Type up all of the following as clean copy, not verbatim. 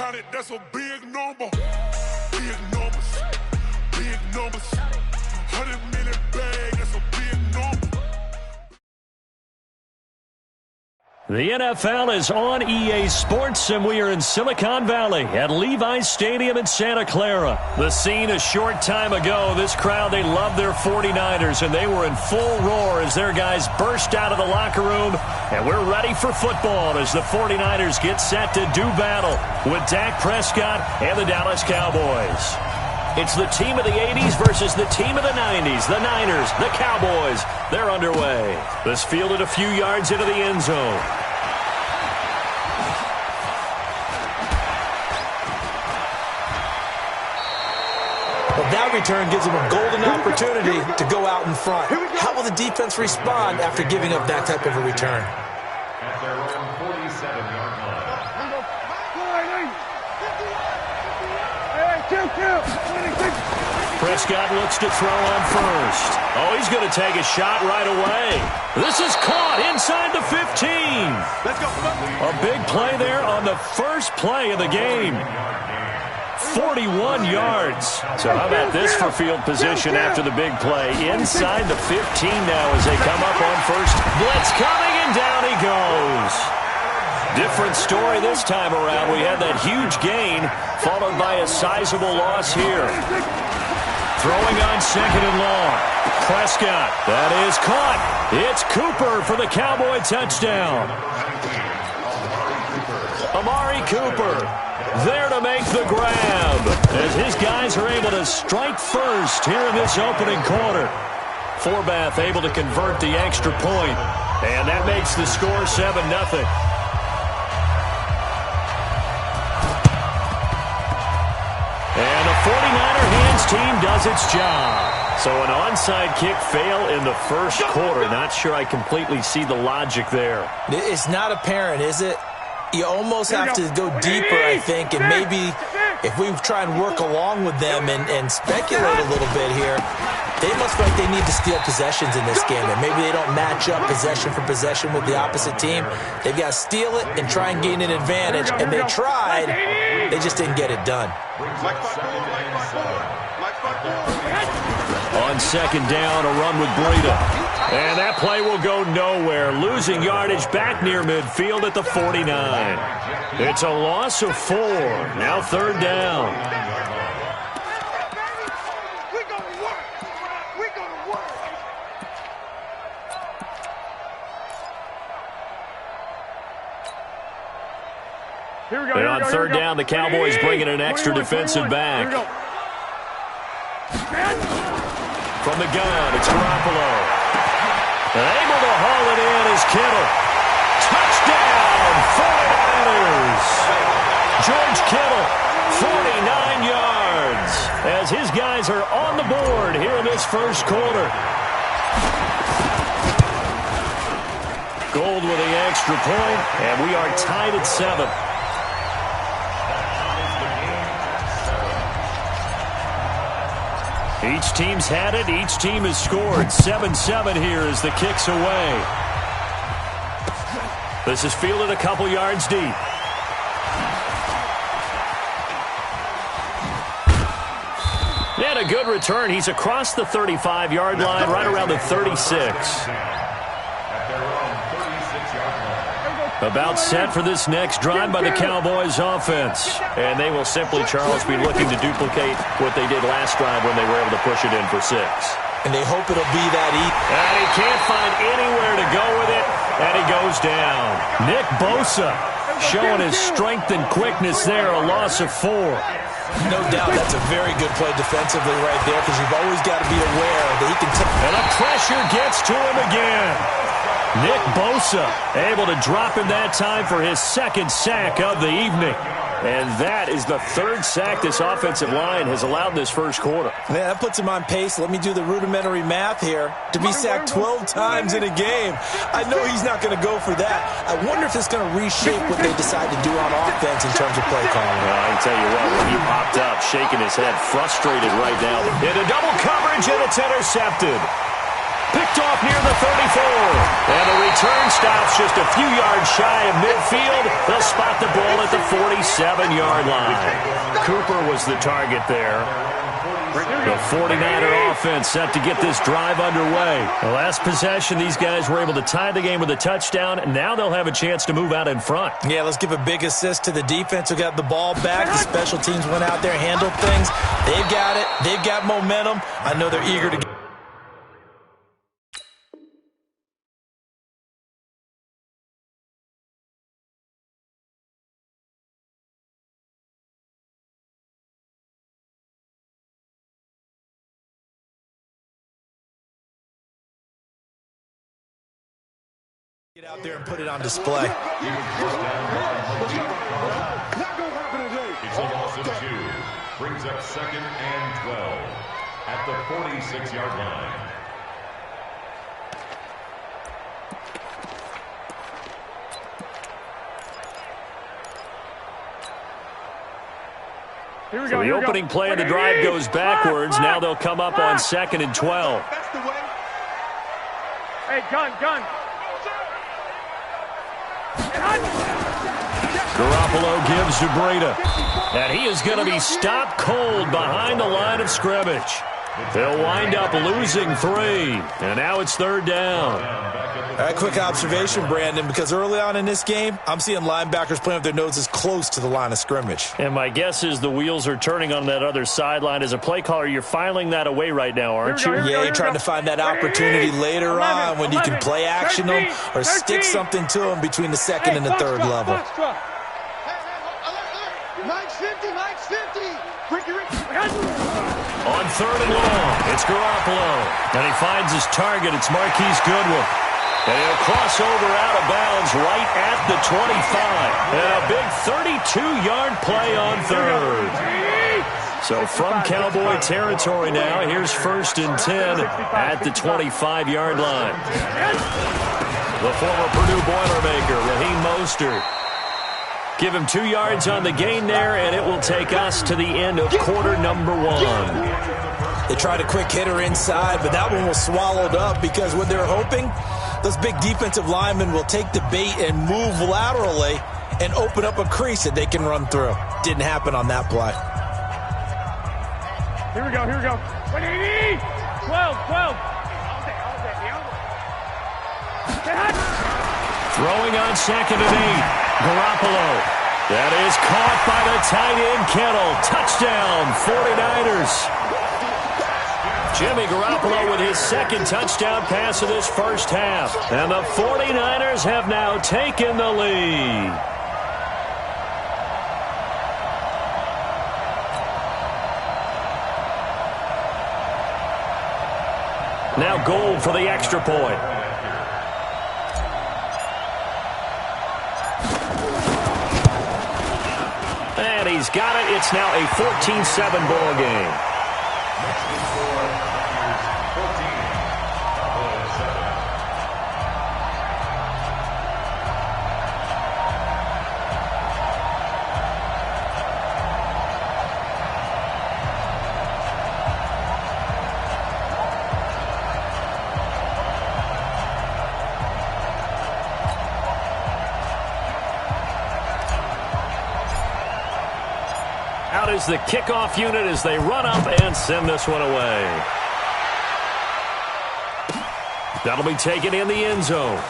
about it, that's a big number. Big numbers, big numbers. 100 million bag, that's a big number. The NFL is on EA Sports, and we are in Silicon Valley at Levi's Stadium in Santa Clara. The scene a short time ago, this crowd, they love their 49ers, and they were in full roar as their guys burst out of the locker room, and we're ready for football as the 49ers get set to do battle with Dak Prescott and the Dallas Cowboys. It's the team of the 80s versus the team of the 90s. The Niners, the Cowboys, they're underway. This fielded a few yards into the end zone. Well, that return gives them a golden opportunity to go out in front. How will the defense respond after giving up that type of a return? At their own 47-yard line. Prescott looks to throw on first. Oh, he's going to take a shot right away. This is caught inside the 15. Let's go. A big play there on the first play of the game. 41 yards. So how about this for field position after the big play? Inside the 15 now as they come up on first. Blitz coming, and down he goes. Different story this time around. We had that huge gain, followed by a sizable loss here. Throwing on second and long. Prescott, that is caught. It's Cooper for the Cowboy touchdown. Amari Cooper there to make the grab as his guys are able to strike first here in this opening quarter. Forbath able to convert the extra point, and that makes the score 7-0. And the 49er hands team does its job. So an onside kick fail in the first quarter. Not sure I completely see the logic there. It's not apparent, is it? You almost have to go deeper, I think, and maybe if we try and work along with them and speculate a little bit here, they must feel like they need to steal possessions in this game, and maybe they don't match up possession for possession with the opposite team. They've got to steal it and try and gain an advantage, and they tried. They just didn't get it done. On second down, a run with Breida. And that play will go nowhere. Losing yardage back near midfield at the 49. It's a loss of 4. Now third down. And on third down, the Cowboys bring in an extra defensive back. From the gun, it's Garoppolo. Able to haul it in is Kittle. Touchdown, 49ers. George Kittle, 49 yards, as his guys are on the board here in this first quarter. Gold with the extra point, and we are tied at 7. Each team's had it. Each team has scored. 7-7 here as the kick's away. This is fielded a couple yards deep. And a good return. He's across the 35-yard line, right around the 36. About set for this next drive by the Cowboys offense. And they will simply, Charles, be looking to duplicate what they did last drive when they were able to push it in for 6. And they hope it'll be that easy. And he can't find anywhere to go with it, and he goes down. Nick Bosa showing his strength and quickness there, a loss of 4. No doubt that's a very good play defensively right there, because you've always got to be aware that he can take. And the pressure gets to him again. Nick Bosa able to drop him that time for his second sack of the evening. And that is the third sack this offensive line has allowed this first quarter. Man, that puts him on pace. Let me do the rudimentary math here. To be sacked 12 times in a game, I know he's not going to go for that. I wonder if it's going to reshape what they decide to do on offense in terms of play calling. Well, I can tell you what, when he popped up, shaking his head, frustrated right now. Into double coverage, and it's intercepted. Picked off near the 34. And the return stops just a few yards shy of midfield. They'll spot the ball at the 47-yard line. Cooper was the target there. The 49er offense set to get this drive underway. The last possession, these guys were able to tie the game with a touchdown. And now they'll have a chance to move out in front. Yeah, let's give a big assist to the defense who got the ball back. The special teams went out there, handled things. They've got it. They've got momentum. I know they're eager to get. Get out there and put it on display. It's a loss of 2. Brings up 2nd and 12 at the 46-yard line. Here we go, so the opening play of the drive goes backwards. Now they'll come up on 2nd and 12. That's the way. Hey, gun. Garoppolo gives to Breida. And he is going to be stopped cold behind the line of scrimmage. They'll wind up losing 3. And now it's 3rd down. All right, quick observation, Brandon, because early on in this game, I'm seeing linebackers playing with their noses close to the line of scrimmage. And my guess is the wheels are turning on that other sideline. As a play caller, you're filing that away right now, aren't you? Yeah, you're trying to find that opopportunity later on when you can play action them or stick something to them between the 2nd and the 3rd level. On 3rd and long, it's Garoppolo. And he finds his target. It's Marquise Goodwin. And he'll cross over out of bounds right at the 25. And a big 32-yard play on 3rd. So from Cowboy territory now, here's 1st and 10 at the 25-yard line. The former Purdue Boilermaker, Raheem Mostert. Give him 2 yards on the gain there, and it will take us to the end of quarter number 1. They tried a quick hitter inside, but that one was swallowed up because what they're hoping, those big defensive linemen will take the bait and move laterally and open up a crease that they can run through. Didn't happen on that play. Here we go. 180! 12. Throwing on 2nd and 8. Garoppolo. That is caught by the tight end, Kittle. Touchdown, 49ers. Jimmy Garoppolo with his 2nd touchdown pass of this first half. And the 49ers have now taken the lead. Now Gold for the extra point. And he's got it. It's now a 14-7 ball game. Out is the kickoff unit as they run up and send this one away. That'll be taken in the end zone.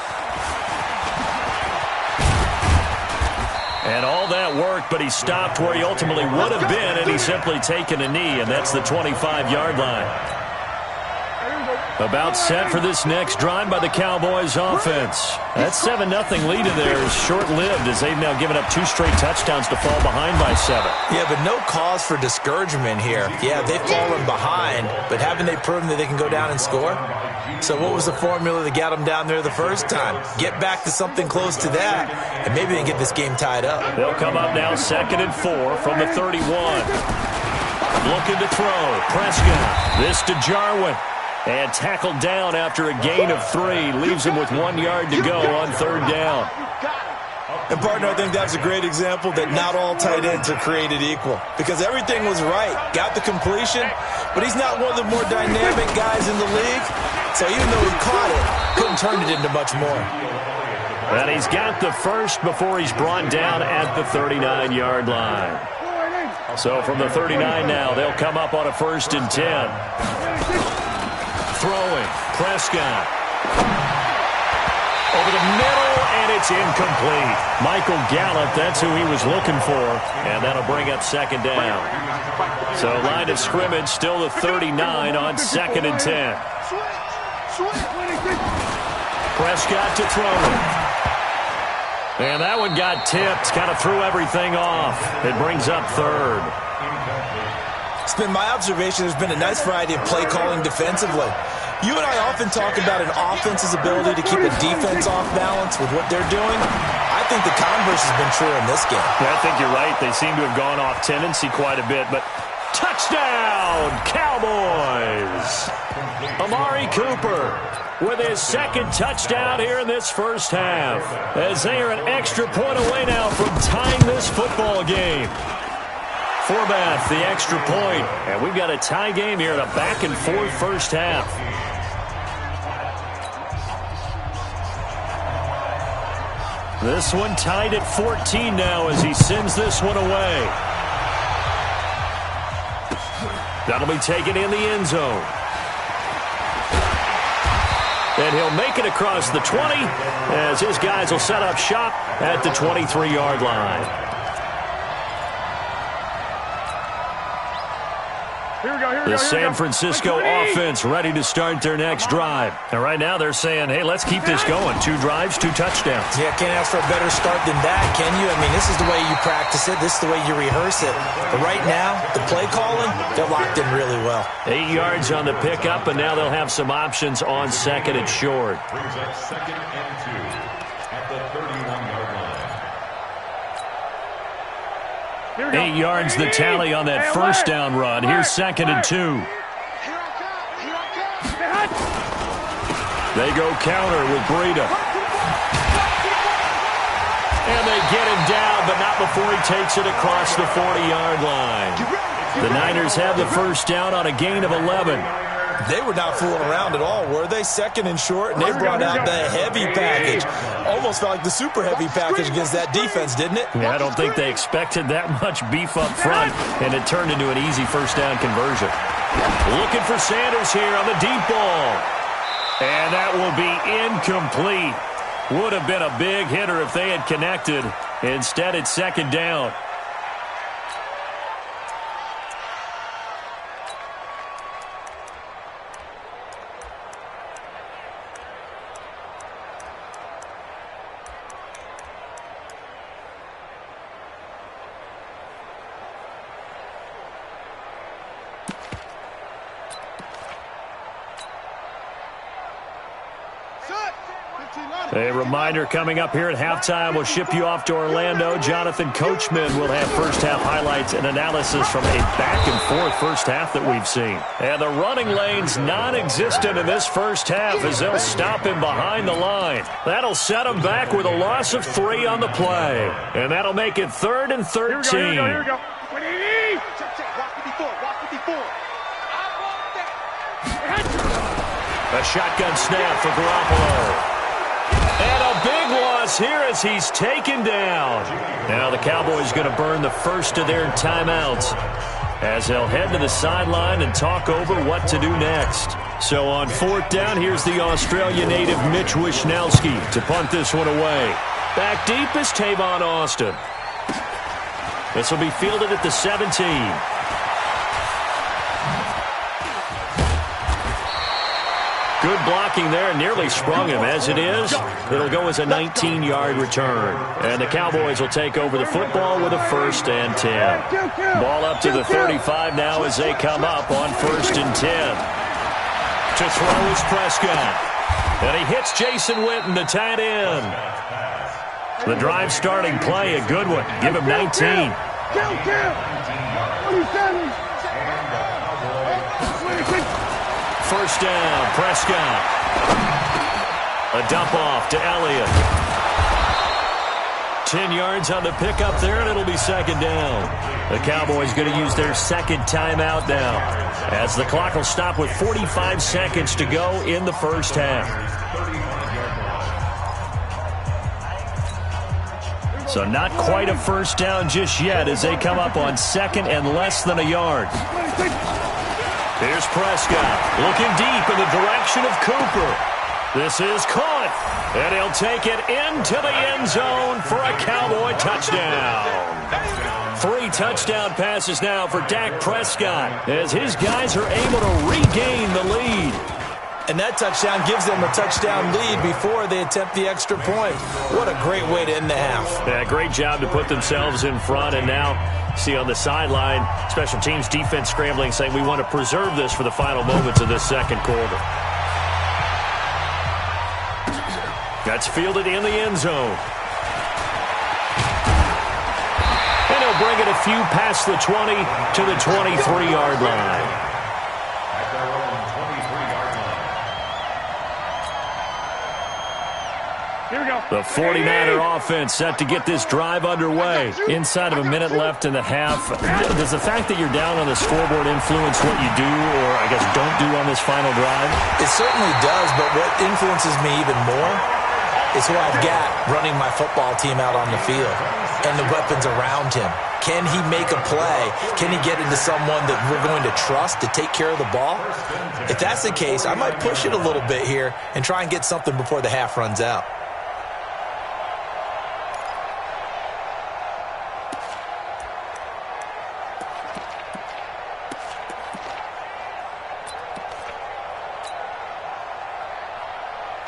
And all that work, but he stopped where he ultimately would have been, and he's simply taken a knee, and that's the 25-yard line. About set for this next drive by the Cowboys offense. That 7-0 lead in there is short-lived as they've now given up 2 straight touchdowns to fall behind by 7. Yeah, but no cause for discouragement here. Yeah, they've fallen behind, but haven't they proven that they can go down and score? So what was the formula that got them down there the first time? Get back to something close to that, and maybe they can get this game tied up. They'll come up now 2nd and 4 from the 31. Looking to throw. Prescott. This to Jarwin. And tackled down after a gain of 3. Leaves him with 1 yard to go on 3rd down. And, partner, I think that's a great example that not all tight ends are created equal. Because everything was right. Got the completion, but he's not one of the more dynamic guys in the league. So even though he caught it, couldn't turn it into much more. And he's got the first before he's brought down at the 39-yard line. So from the 39 now, they'll come up on a 1st and 10. Throwing, Prescott. Over the middle, and it's incomplete. Michael Gallup, that's who he was looking for, and that'll bring up 2nd down. So line of scrimmage, still the 39 on 2nd and 10. Prescott to throw it. And that one got tipped, kind of threw everything off. It brings up 3rd. It's been my observation there's been a nice variety of play calling defensively. You and I often talk about an offense's ability to keep a defense off balance with what they're doing. I think the converse has been true in this game. Yeah, I think you're right. They seem to have gone off tendency quite a bit, but touchdown, Cowboys! Amari Cooper with his 2nd touchdown here in this first half, as they are an extra point away now from tying this football game. Forbath, the extra point, and we've got a tie game here in a back-and-forth first half. This one tied at 14 now as he sends this one away. That'll be taken in the end zone. And he'll make it across the 20 as his guys will set up shop at the 23-yard line. The San Francisco offense ready to start their next drive. And right now they're saying, hey, let's keep this going. 2 drives, 2 touchdowns. Yeah, can't ask for a better start than that, can you? I mean, this is the way you practice it. This is the way you rehearse it. But right now, the play calling, they're locked in really well. 8 yards on the pickup, and now they'll have some options on 2nd and short. Brings up 2nd and 2 at the 31-yard line. 8 yards the tally on that first down run. Here's 2nd and 2. They go counter with Breida. And they get him down, but not before he takes it across the 40-yard line. The Niners have the first down on a gain of 11. They were not fooling around at all, were they? 2nd and short, and they brought out the heavy package. Almost felt like the super heavy package against that defense, didn't it? Yeah, I don't think they expected that much beef up front, and it turned into an easy first down conversion. Looking for Sanders here on the deep ball. And that will be incomplete. Would have been a big hitter if they had connected. Instead, it's 2nd down. A reminder coming up here at halftime. We'll ship you off to Orlando. Jonathan Coachman will have first half highlights and analysis from a back-and-forth first half that we've seen. And the running lane's non-existent in this first half as they'll stop him behind the line. That'll set him back with a loss of 3 on the play. And that'll make it 3rd and 13. Here we go. A shotgun snap for Garoppolo. And a big loss here as he's taken down. Now the Cowboys going to burn the first of their timeouts as they'll head to the sideline and talk over what to do next. So on 4th down, here's the Australia native Mitch Wishnowsky to punt this one away. Back deep is Tavon Austin. This will be fielded at the 17. Good blocking there, nearly sprung him. As it is, it'll go as a 19-yard return. And the Cowboys will take over the football with a 1st and 10. Ball up to the 35 now as they come up on 1st and 10. To throw is Prescott. And he hits Jason Witten to tie it in. The drive starting play, a good one. Give him 19. First down, Prescott. A dump off to Elliott. 10 yards on the pickup there, and it'll be second down. The Cowboys going to use their second timeout now, as the clock will stop with 45 seconds to go in the first half. So not quite a first down just yet as they come up on second and less than a yard. Here's Prescott looking deep in the direction of Cooper. This is caught, and he'll take it into the end zone for a Cowboy touchdown. 3 touchdown passes now for Dak Prescott as his guys are able to regain the lead. And that touchdown gives them a touchdown lead before they attempt the extra point. What a great way to end the half. Yeah, great job to put themselves in front, and now see on the sideline, special teams defense scrambling, saying we want to preserve this for the final moments of this second quarter. That's fielded in the end zone. And he'll bring it a few past the 20 to the 23-yard line. At their own 23-yard line. Here we go. The 49er offense set to get this drive underway. Inside of a minute left in the half. Does the fact that you're down on the scoreboard influence what you do, or I guess don't do on this final drive? It certainly does, but what influences me even more is who I've got running my football team out on the field and the weapons around him. Can he make a play? Can he get into someone that we're going to trust to take care of the ball? If that's the case, I might push it a little bit here and try and get something before the half runs out.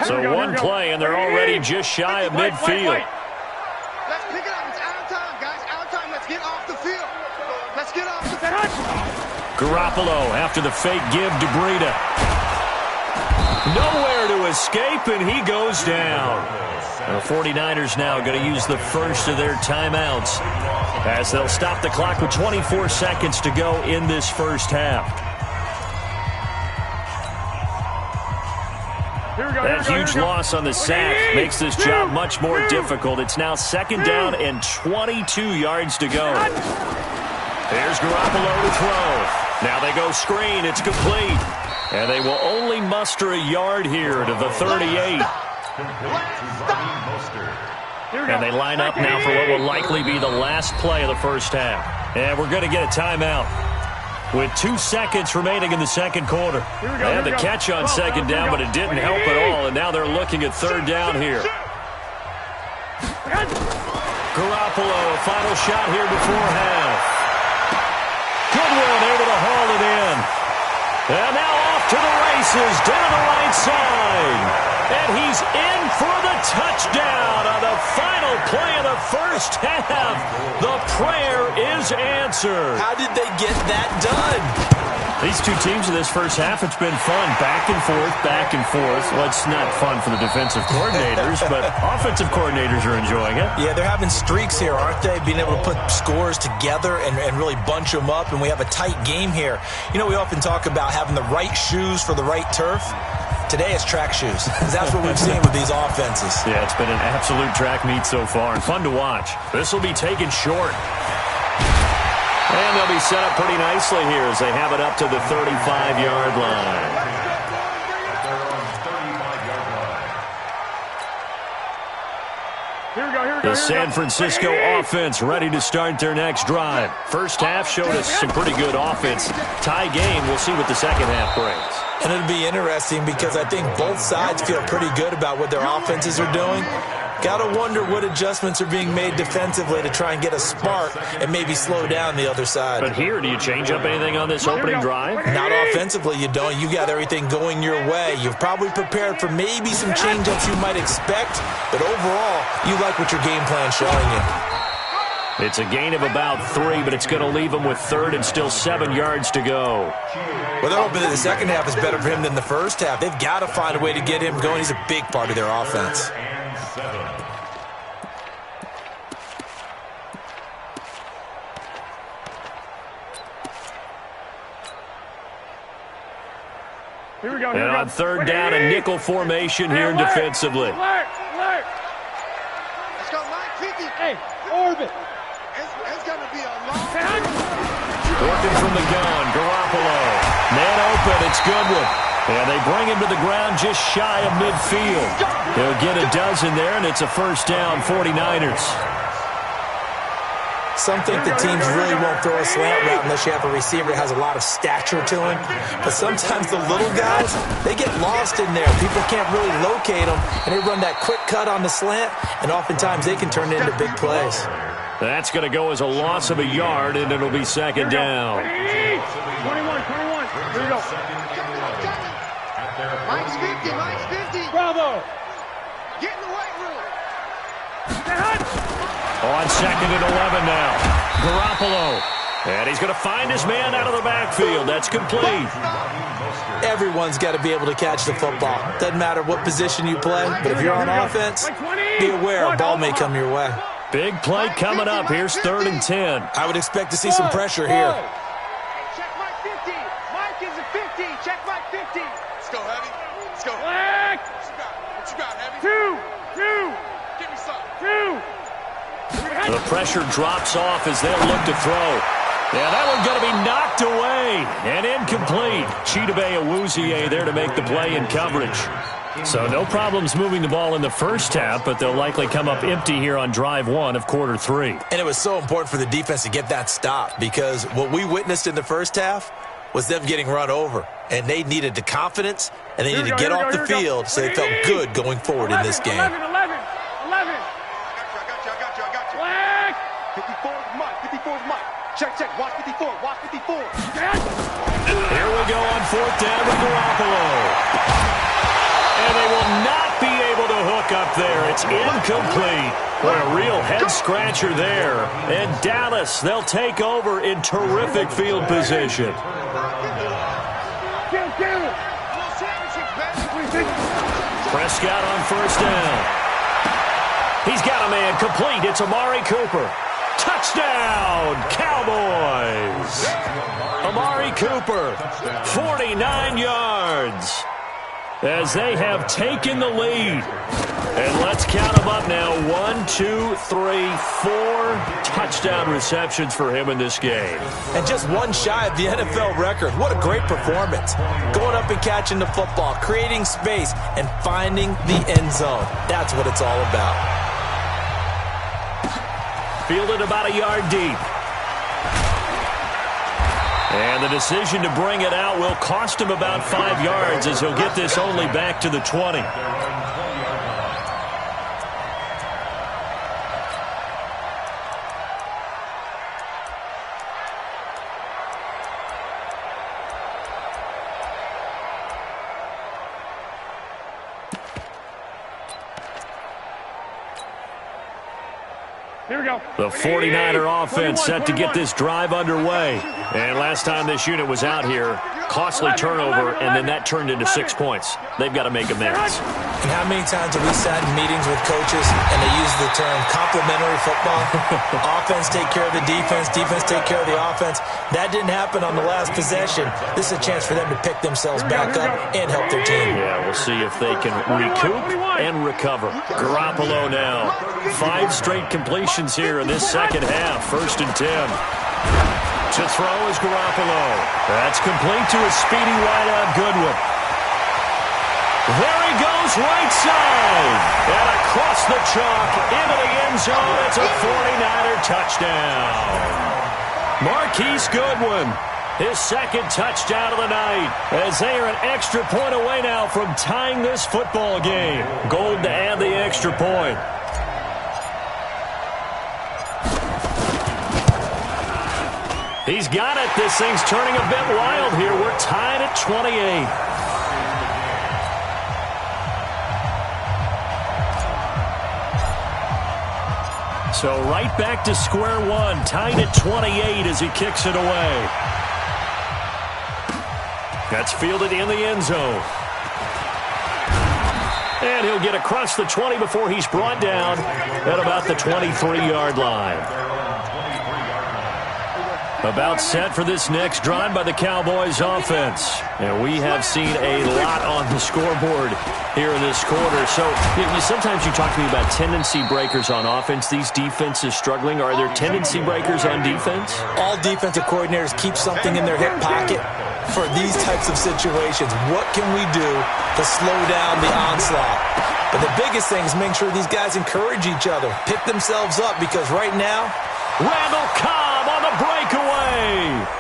So one play, and they're already just shy of midfield. Let's pick it up. It's out of time, guys. Out of time. Let's get off the field. Let's get off the field. Garoppolo after the fake give to Breida. Nowhere to escape, and he goes down. The 49ers now going to use the first of their timeouts as they'll stop the clock with 24 seconds to go in this first half. That huge loss on the sack makes this job much more difficult. It's now second down and 22 yards to go. There's Garoppolo to throw. Now they go screen. It's complete. And they will only muster a yard here to the 38. And they line up now for what will likely be the last play of the first half. And we're going to get a timeout with 2 seconds remaining in the second quarter. They had the catch on second down, but it didn't help at all, and now they're looking at third down here. Garoppolo, a final shot here before half. Goodwin able to haul it in. And now off to the races, down the right side. And he's in for the touchdown on the final play of the first half. The prayer is answered. How did they get that done? These two teams in this first half, it's been fun. Back and forth, back and forth. Well, it's not fun for the defensive coordinators, but offensive coordinators are enjoying it. Yeah, they're having streaks here, aren't they? Being able to put scores together and really bunch them up, and we have a tight game here. You know, we often talk about having the right shoes for the right turf. Today it's track shoes, because that's what we've seen with these offenses. Yeah, it's been an absolute track meet so far, and fun to watch. This will be taken short. And they'll be set up pretty nicely here as they have it up to the 35-yard line. The San Francisco offense ready to start their next drive. First half showed us some pretty good offense. Tie game, we'll see what the second half brings. And it'll be interesting because I think both sides feel pretty good about what their offenses are doing. Got to wonder what adjustments are being made defensively to try and get a spark and maybe slow down the other side. But here, do you change up anything on this opening drive? Not offensively, you don't. You got everything going your way. You've probably prepared for maybe some change-ups you might expect, but overall, you like what your game plan's showing you. It's a gain of about 3, but it's going to leave him with third and still 7 yards to go. Well, they're hoping that the second half is better for him than the first half. They've got to find a way to get him going. He's a big part of their offense. Here we go. And on third down, a nickel formation here defensively. Let's go 950. Hey, orbit. It's going to be a long... Working from the gun, Garoppolo. Man open, it's Goodwin. And they bring him to the ground just shy of midfield. He'll get a dozen there, and it's a first down, 49ers. Some think the teams really won't throw a slant route unless you have a receiver that has a lot of stature to him. But sometimes the little guys, they get lost in there. People can't really locate them, and they run that quick cut on the slant, and oftentimes they can turn it into big plays. That's going to go as a loss of a yard, and it'll be second down. 21. Here we go. Mike's 50, Mike's 50. Bravo. Get in the weight room. On second and 11 now. Garoppolo. And he's going to find his man out of the backfield. That's complete. Everyone's got to be able to catch the football. Doesn't matter what position you play, but if you're on offense, be aware a ball may come your way. Big play coming up. Here's 3rd and 10. I would expect to see some pressure here. Check Mike 50. Mike is a 50. Check Mike 50. Let's go, Heavy. Let's go. Black. What you got, Heavy? 2. Give me something. 2. The pressure drops off as they'll look to throw. Yeah, that one's going to be knocked away and incomplete. Chidobe Awuzie there to make the play in coverage. So no problems moving the ball in the first half, but they'll likely come up empty here on drive 1 of quarter 3. And it was so important for the defense to get that stop because what we witnessed in the first half was them getting run over. And they needed the confidence, and they needed to get off the field so they felt good going forward in this game. 11. I got you. 54 is Mike. 54 is Mike. Check. Watch 54. Watch 54. Here we go on 4th down with Garoppolo. And they will not be able to hook up there. It's incomplete. What a real head-scratcher there. And Dallas, they'll take over in terrific field position. Prescott on 1st down. He's got a man complete. It's Amari Cooper. Touchdown, Cowboys. Amari Cooper, 49 yards. As they have taken the lead. And let's count them up now. 1, 2, 3, 4 touchdown receptions for him in this game. And just one shy of the NFL record. What a great performance. Going up and catching the football, creating space, and finding the end zone. That's what it's all about. Fielded about a yard deep. And the decision to bring it out will cost him about 5 yards as he'll get this only back to the 20. Here we go. The 49er offense set to get this drive underway. And last time this unit was out here, costly turnover, and then that turned into 6 points. They've got to make amends. And how many times have we sat in meetings with coaches and they use the term complementary football? Offense take care of the defense, defense take care of the offense. That didn't happen on the last possession. This is a chance for them to pick themselves back up and help their team. Yeah, we'll see if they can recoup and recover. Garoppolo now. 5 straight completions here in this second half. 1st and 10. To throw is Garoppolo. That's complete to a speedy wideout Goodwin. There he goes right side. And across the chalk into the end zone. It's a 49er touchdown. Marquise Goodwin, his 2nd touchdown of the night, as they are an extra point away now from tying this football game. Gold to add the extra point. He's got it. This thing's turning a bit wild here. We're tied at 28. So right back to square one, tied at 28 as he kicks it away. That's fielded in the end zone. And he'll get across the 20 before he's brought down at about the 23-yard line. About set for this next drive by the Cowboys offense. And we have seen a lot on the scoreboard here in this quarter. So sometimes you talk to me about tendency breakers on offense. These defenses struggling. Are there tendency breakers on defense? All defensive coordinators keep something in their hip pocket for these types of situations. What can we do to slow down the onslaught? But the biggest thing is making sure these guys encourage each other, pick themselves up, because right now, Randall Cobb on the breakaway.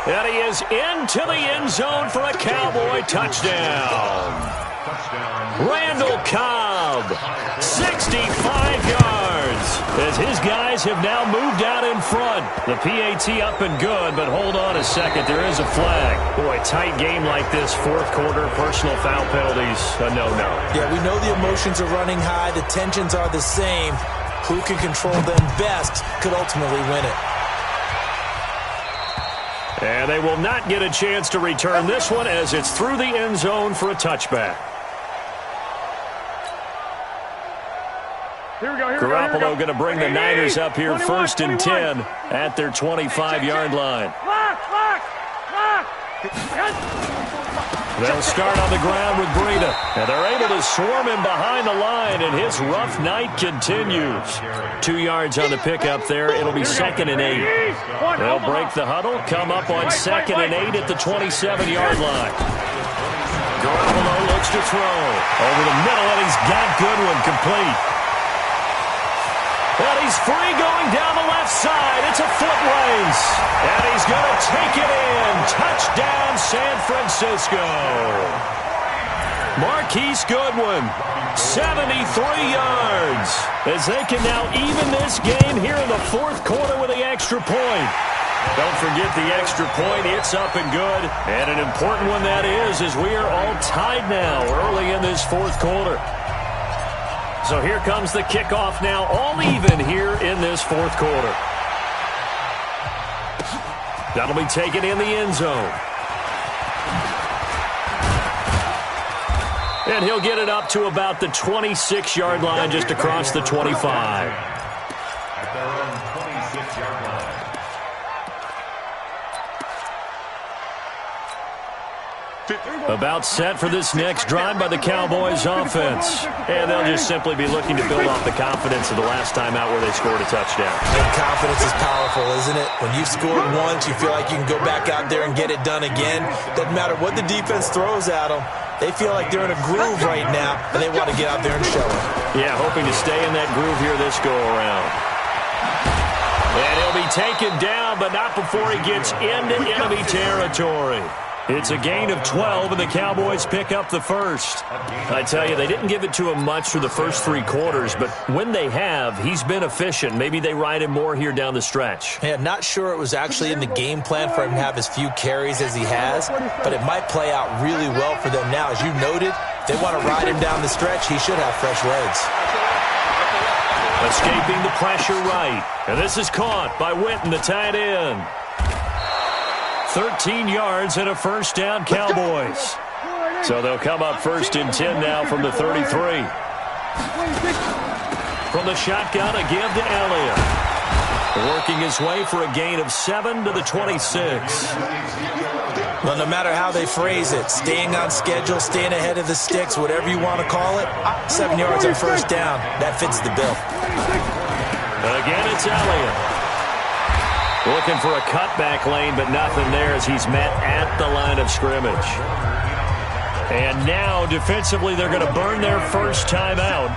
And he is into the end zone for a Cowboy touchdown. Randall Cobb, 65 yards, as his guys have now moved out in front. The PAT up and good, but hold on a second. There is a flag. Boy, tight game like this, fourth quarter, personal foul penalties, a no-no. Yeah, we know the emotions are running high. The tensions are the same. Who can control them best could ultimately win it. And they will not get a chance to return this one as it's through the end zone for a touchback. Here we go, Garoppolo going to bring the Niners up here 1st and 10 at their 25-yard line. They'll start on the ground with Breida. And they're able to swarm him behind the line, and his rough night continues. 2 yards on the pickup there. It'll be 2nd and 8. They'll break the huddle, come up on 2nd and 8 at the 27-yard line. Garoppolo looks to throw. Over the middle, and he's got Goodwin complete. And he's free going down the left side. It's a foot race. And he's going to take it in. Touchdown, San Francisco. Marquise Goodwin, 73 yards. As they can now even this game here in the fourth quarter with the extra point. Don't forget the extra point. It's up and good. And an important one that is, as we are all tied now early in this fourth quarter. So here comes the kickoff now, all even here in this fourth quarter. That'll be taken in the end zone. And he'll get it up to about the 26-yard line, just across the 25. At their own 26-yard line. About set for this next drive by the Cowboys offense. And they'll just simply be looking to build off the confidence of the last time out where they scored a touchdown. And confidence is powerful, isn't it? When you've scored once, you feel like you can go back out there and get it done again. Doesn't matter what the defense throws at them. They feel like they're in a groove right now, and they want to get out there and show it. Yeah, hoping to stay in that groove here this go-around. And he'll be taken down, but not before he gets into enemy territory. It's a gain of 12, and the Cowboys pick up the first. I tell you, they didn't give it to him much through the first 3 quarters, but when they have, he's been efficient. Maybe they ride him more here down the stretch. Yeah, not sure it was actually in the game plan for him to have as few carries as he has, but it might play out really well for them now. As you noted, if they want to ride him down the stretch, he should have fresh legs. Escaping the pressure right. And this is caught by Witten, the tight end. 13 yards and a first down, Cowboys. So they'll come up 1st and 10 now from the 33. From the shotgun, a give to Elliott. Working his way for a gain of 7 to the 26. Well, no matter how they phrase it, staying on schedule, staying ahead of the sticks, whatever you want to call it, 7 yards on first down, that fits the bill. Again, it's Elliott. Looking for a cutback lane, but nothing there as he's met at the line of scrimmage. And now, defensively, they're going to burn their first time out.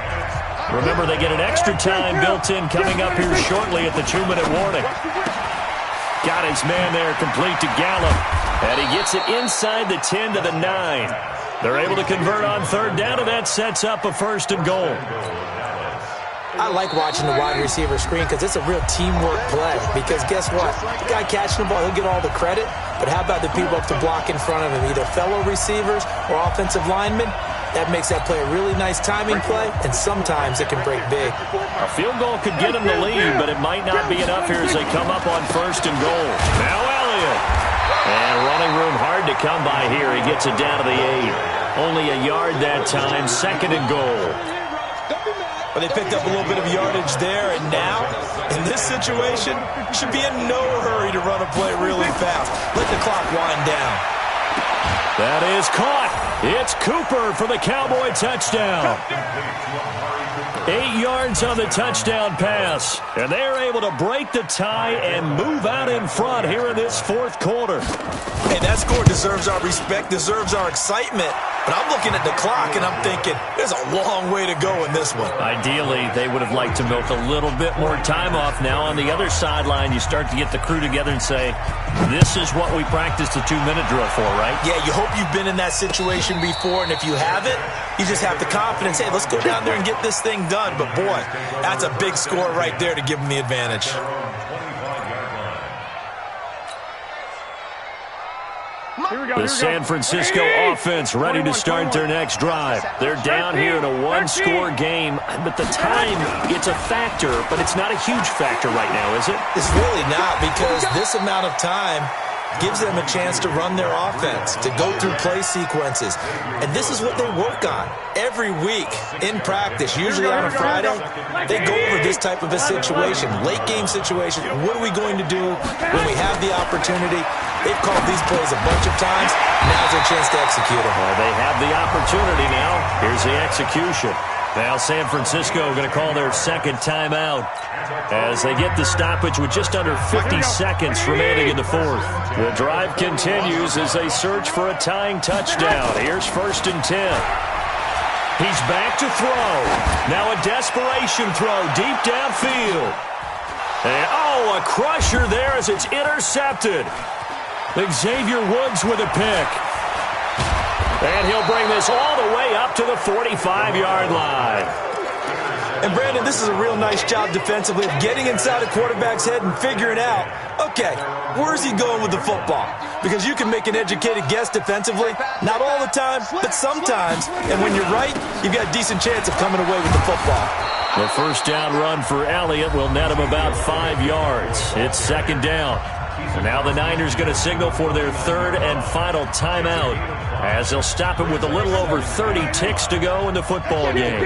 Remember, they get an extra time built in coming up here shortly at the 2-minute warning. Got his man there, complete to Gallup. And he gets it inside the 10 to the 9. They're able to convert on third down, and that sets up a 1st and goal. I like watching the wide receiver screen because it's a real teamwork play. Because guess what? The guy catching the ball, he'll get all the credit. But how about the people up to block in front of him, either fellow receivers or offensive linemen? That makes that play a really nice timing play, and sometimes it can break big. A field goal could get him the lead, but it might not be enough here as they come up on 1st and goal. Now Elliott. And running room hard to come by here. He gets it down to the 8. Only a yard that time, 2nd and goal. Well, they picked up a little bit of yardage there, and now, in this situation, should be in no hurry to run a play really fast. Let the clock wind down. That is caught. It's Cooper for the Cowboy touchdown. 8 yards on the touchdown pass. And they're able to break the tie and move out in front here in this fourth quarter. Hey, that score deserves our respect, deserves our excitement. But I'm looking at the clock, and I'm thinking, there's a long way to go in this one. Ideally, they would have liked to milk a little bit more time off. Now on the other sideline, you start to get the crew together and say, this is what we practiced the 2-minute drill for, right? Yeah, you hope you've been in that situation before, and if you haven't, you just have the confidence, hey, let's go down there and get this thing done. But, boy, that's a big score right there to give them the advantage. The San Francisco offense ready to start their next drive. They're down here in a one-score game, but the time, it's a factor, but it's not a huge factor right now, is it? It's really not, because this amount of time gives them a chance to run their offense, to go through play sequences. And this is what they work on every week in practice, usually on a Friday. They go over this type of a situation, late game situation. What are we going to do when we have the opportunity? They've called these plays a bunch of times. Now's their chance to execute them. Well, they have the opportunity now. Here's the execution. Now San Francisco going to call their second timeout as they get the stoppage with just under 50 seconds remaining in the fourth. The drive continues as they search for a tying touchdown. Here's 1st and 10. He's back to throw. Now a desperation throw deep downfield. And, a crusher there as it's intercepted. Xavier Woods with a pick. And he'll bring this all the way up to the 45-yard line. And, Brandon, this is a real nice job defensively of getting inside a quarterback's head and figuring out, okay, where's he going with the football? Because you can make an educated guess defensively, not all the time, but sometimes. And when you're right, you've got a decent chance of coming away with the football. The first down run for Elliott will net him about 5 yards. It's second down. And now the Niners going to signal for their third and final timeout as they'll stop it with a little over 30 ticks to go in the football game.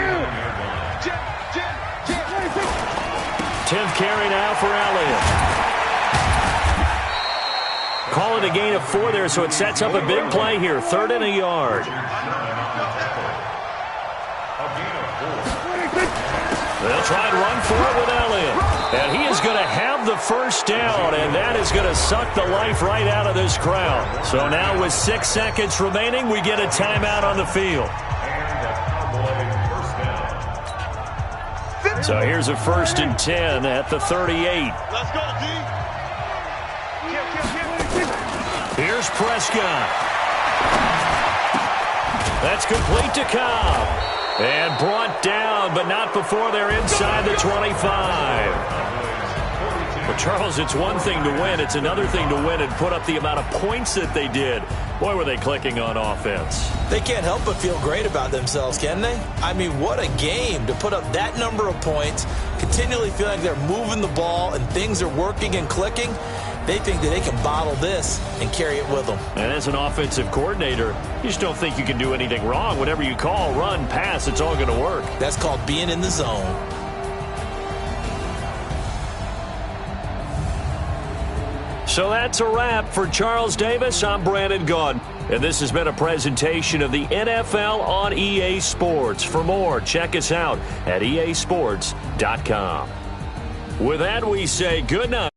10th carry now for Elliott. Call it a gain of 4 there, so it sets up a big play here. 3rd and a yard. They'll try and run for it with Elliott. And he is going to have the first down, and that is going to suck the life right out of this crowd. So now with 6 seconds remaining, we get a timeout on the field. So here's a 1st and 10 at the 38. Let's go, D. Here's Prescott. That's complete to Cobb. And brought down, but not before they're inside the 25. Well, Charles, it's one thing to win. It's another thing to win and put up the amount of points that they did. Boy, were they clicking on offense. They can't help but feel great about themselves, can they? I mean, what a game to put up that number of points, continually feel like they're moving the ball and things are working and clicking. They think that they can bottle this and carry it with them. And as an offensive coordinator, you just don't think you can do anything wrong. Whatever you call, run, pass, it's all going to work. That's called being in the zone. So that's a wrap for Charles Davis. I'm Brandon Gunn. And this has been a presentation of the NFL on EA Sports. For more, check us out at easports.com. With that, we say good night.